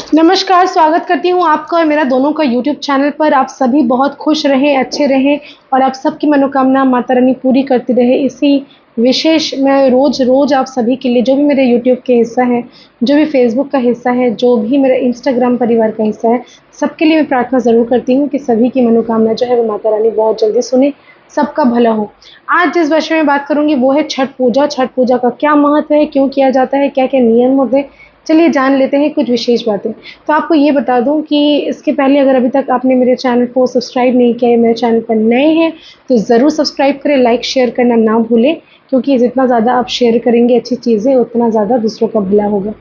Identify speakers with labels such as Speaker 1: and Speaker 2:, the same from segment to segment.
Speaker 1: नमस्कार, स्वागत करती हूँ आपका और मेरा दोनों का यूट्यूब चैनल पर। आप सभी बहुत खुश रहें, अच्छे रहें और आप सबकी मनोकामना माता रानी पूरी करती रहे। इसी विशेष मैं रोज़ आप सभी के लिए, जो भी मेरे यूट्यूब के हिस्सा है, जो भी फेसबुक का हिस्सा है, जो भी मेरा इंस्टाग्राम परिवार का हिस्सा है, सबके लिए मैं प्रार्थना ज़रूर करती हूँ कि सभी की मनोकामना जो है वो माता रानी बहुत जल्दी सुने, सबका भला हो। आज जिस विषय में बात करूँगी वो है छठ पूजा। छठ पूजा का क्या महत्व है, क्यों किया जाता है, क्या-क्या नियम होते हैं, चलिए जान लेते हैं कुछ विशेष बातें। तो आपको ये बता दूँ कि इसके पहले अगर अभी तक आपने मेरे चैनल को सब्सक्राइब नहीं किया है, मेरे चैनल पर नए हैं, तो ज़रूर सब्सक्राइब करें, लाइक शेयर करना ना भूलें, क्योंकि जितना ज़्यादा आप शेयर करेंगे अच्छी चीज़ें, उतना ज़्यादा दूसरों का भला होगा।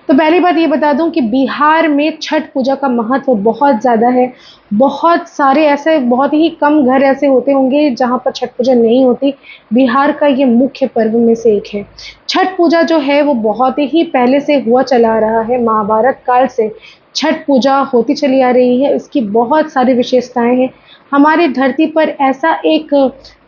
Speaker 1: तो पहली बात ये बता दूँ कि बिहार में छठ पूजा का महत्व बहुत ज़्यादा है। बहुत सारे ऐसे, बहुत ही कम घर ऐसे होते होंगे जहाँ पर छठ पूजा नहीं होती। बिहार का ये मुख्य पर्व में से एक है। छठ पूजा जो है वो बहुत ही पहले से हुआ चला आ रहा है, महाभारत काल से छठ पूजा होती चली आ रही है। इसकी बहुत सारी विशेषताएँ हैं। हमारी धरती पर ऐसा एक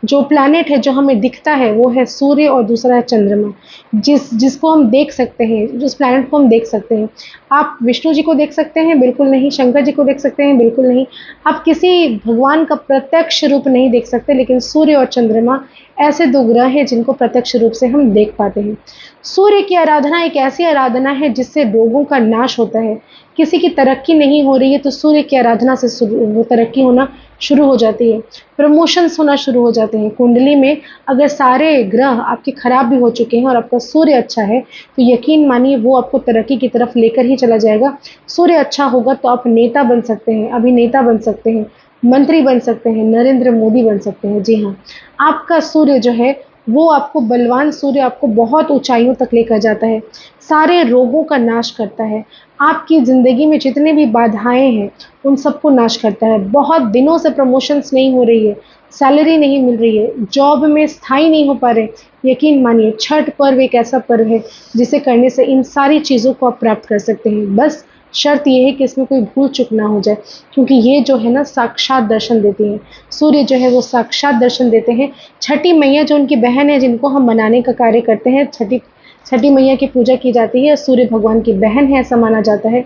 Speaker 1: जो प्लैनेट है जो हमें दिखता है वो है सूर्य और दूसरा है चंद्रमा, जिसको हम देख सकते हैं, उस प्लैनेट को हम देख सकते हैं। आप विष्णु जी को देख सकते हैं? बिल्कुल नहीं। शंकर जी को देख सकते हैं? बिल्कुल नहीं। आप किसी भगवान का प्रत्यक्ष रूप नहीं देख सकते, लेकिन सूर्य और चंद्रमा ऐसे 2 ग्रह हैं जिनको प्रत्यक्ष रूप से हम देख पाते हैं। सूर्य की आराधना एक ऐसी आराधना है जिससे रोगों का नाश होता है। किसी की तरक्की नहीं हो रही है तो सूर्य की आराधना से वो तरक्की होना शुरू हो जाती है, प्रमोशंस होना शुरू हो जाते हैं। कुंडली में अगर सारे ग्रह आपके खराब भी हो चुके हैं और आपका सूर्य अच्छा है, तो यकीन मानिए वो आपको तरक्की की तरफ लेकर ही चला जाएगा। सूर्य अच्छा होगा तो आप नेता बन सकते हैं, अभिनेता बन सकते हैं, मंत्री बन सकते हैं, नरेंद्र मोदी बन सकते हैं। जी हाँ, आपका सूर्य जो है वो आपको, बलवान सूर्य आपको बहुत ऊँचाइयों तक लेकर जाता है, सारे रोगों का नाश करता है। आपकी ज़िंदगी में जितनी भी बाधाएँ हैं, उन सबको नाश करता है। बहुत दिनों से प्रमोशंस नहीं हो रही है, सैलरी नहीं मिल रही है, जॉब में स्थायी नहीं हो पा रहे, यकीन मानिए छठ पर्व एक ऐसा पर्व है जिसे करने से इन सारी चीज़ों को आप प्राप्त कर सकते हैं। बस शर्त ये है कि इसमें कोई भूल-चूक ना हो जाए, क्योंकि ये जो है ना साक्षात दर्शन देती हैं। सूर्य जो है वो साक्षात दर्शन देते हैं। छठी मैया जो उनकी बहन है, जिनको हम मनाने का कार्य करते हैं, छठी छठी मैया की पूजा की जाती है, सूर्य भगवान की बहन है ऐसा माना जाता है।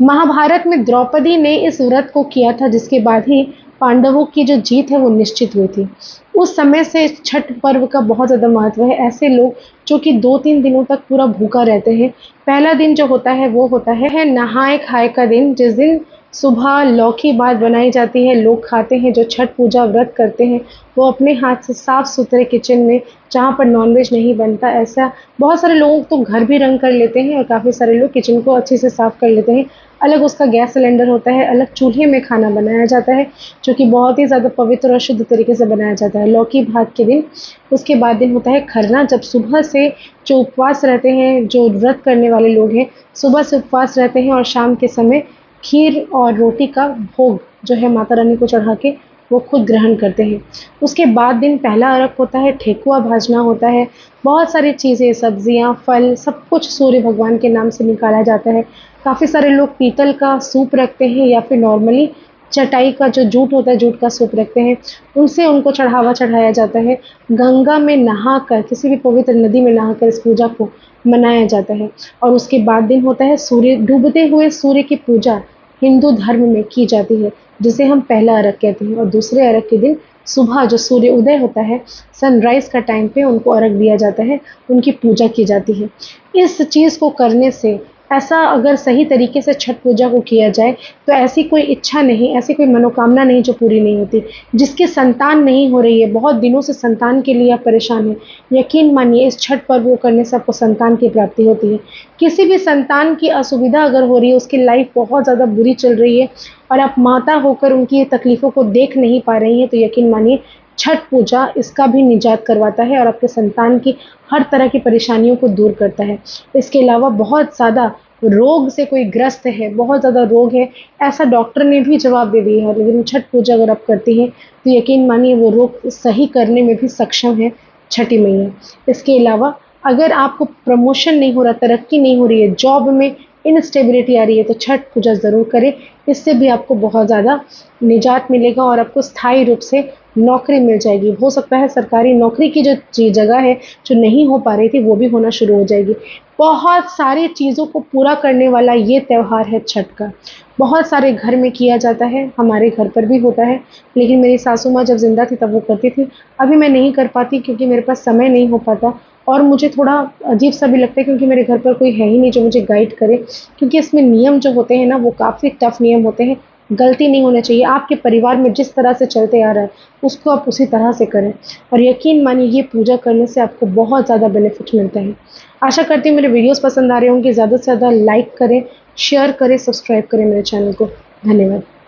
Speaker 1: महाभारत में द्रौपदी ने इस व्रत को किया था, जिसके बाद ही पांडवों की जो जीत है वो निश्चित हुई थी। उस समय से छठ पर्व का बहुत ज़्यादा महत्व है। ऐसे लोग जो कि 2-3 दिनों तक पूरा भूखा रहते हैं। पहला दिन जो होता है वो होता है नहाए-खाए का दिन, जिस दिन सुबह लौकी भात बनाई जाती है, लोग खाते हैं। जो छठ पूजा व्रत करते हैं वो अपने हाथ से साफ-सुथरे किचन में, जहाँ पर नॉनवेज नहीं बनता, ऐसा बहुत सारे लोग तो घर भी रंग कर लेते हैं और काफ़ी सारे लोग किचन को अच्छे से साफ कर लेते हैं। अलग उसका गैस सिलेंडर होता है, अलग चूल्हे में खाना बनाया जाता है, जो कि बहुत ही ज़्यादा पवित्र और शुद्ध तरीके से बनाया जाता है लौकी भात के दिन। उसके बाद दिन होता है खरना, जब सुबह से जो उपवास रहते हैं, जो व्रत करने वाले लोग हैं, सुबह से उपवास रहते हैं और शाम के समय खीर और रोटी का भोग जो है माता रानी को चढ़ा के वो खुद ग्रहण करते हैं। उसके बाद दिन पहला अर्घ होता है, ठेकुआ भाजना होता है, बहुत सारी चीज़ें, सब्जियाँ, फल, सब कुछ सूर्य भगवान के नाम से निकाला जाता है। काफ़ी सारे लोग पीतल का सूप रखते हैं या फिर नॉर्मली चटाई का जो जूट होता है, जूट का सूप रखते हैं, उनसे उनको चढ़ावा चढ़ाया जाता है। गंगा में नहाकर, किसी भी पवित्र नदी में नहाकर इस पूजा को मनाया जाता है। और उसके बाद दिन होता है सूर्य, डूबते हुए सूर्य की पूजा हिंदू धर्म में की जाती है, जिसे हम पहला अर्घ कहते हैं। और दूसरे अर्घ के दिन सुबह जो सूर्य उदय होता है, सनराइज़ का टाइम पे उनको अर्घ दिया जाता है, उनकी पूजा की जाती है। इस चीज़ को करने से, ऐसा अगर सही तरीके से छठ पूजा को किया जाए, तो ऐसी कोई इच्छा नहीं, ऐसी कोई मनोकामना नहीं जो पूरी नहीं होती। जिसकी संतान नहीं हो रही है, बहुत दिनों से संतान के लिए आप परेशान हैं, यकीन मानिए इस छठ पर्व को करने से आपको संतान की प्राप्ति होती है। किसी भी संतान की असुविधा अगर हो रही है, उसकी लाइफ बहुत ज़्यादा बुरी चल रही है और आप माता होकर उनकी तकलीफ़ों को देख नहीं पा रही हैं, तो यकीन मानिए छठ पूजा इसका भी निजात करवाता है और आपके संतान की हर तरह की परेशानियों को दूर करता है। इसके अलावा बहुत ज़्यादा रोग से कोई ग्रस्त है, बहुत ज़्यादा रोग है, ऐसा डॉक्टर ने भी जवाब दे दिया है, लेकिन छठ पूजा अगर आप करती हैं, तो यकीन मानिए वो रोग सही करने में भी सक्षम है छठी मैया। इसके अलावा अगर आपको प्रमोशन नहीं हो रहा, तरक्की नहीं हो रही है, जॉब में इनस्टेबिलिटी आ रही है, तो छठ पूजा ज़रूर करें। इससे भी आपको बहुत ज़्यादा निजात मिलेगा और आपको स्थायी रूप से नौकरी मिल जाएगी। हो सकता है सरकारी नौकरी की जो जगह है, जो नहीं हो पा रही थी, वो भी होना शुरू हो जाएगी। बहुत सारी चीज़ों को पूरा करने वाला ये त्योहार है छठ का। बहुत सारे घर में किया जाता है, हमारे घर पर भी होता है, लेकिन मेरी सासू माँ जब ज़िंदा थी तब वो करती थी। अभी मैं नहीं कर पाती क्योंकि मेरे पास समय नहीं हो पाता और मुझे थोड़ा अजीब-सा भी लगता है क्योंकि मेरे घर पर कोई है ही नहीं जो मुझे गाइड करे, क्योंकि इसमें नियम जो होते हैं ना, वो काफ़ी टफ़ नियम होते हैं। गलती नहीं होना चाहिए। आपके परिवार में जिस तरह से चलते आ रहा है, उसको आप उसी तरह से करें और यकीन मानिए ये पूजा करने से आपको बहुत ज़्यादा बेनिफिट मिलता है। आशा करती हूँ मेरे वीडियोज़ पसंद आ रहे होंगे। ज़्यादा से ज़्यादा लाइक करें, शेयर करें, सब्सक्राइब करें मेरे चैनल को। धन्यवाद।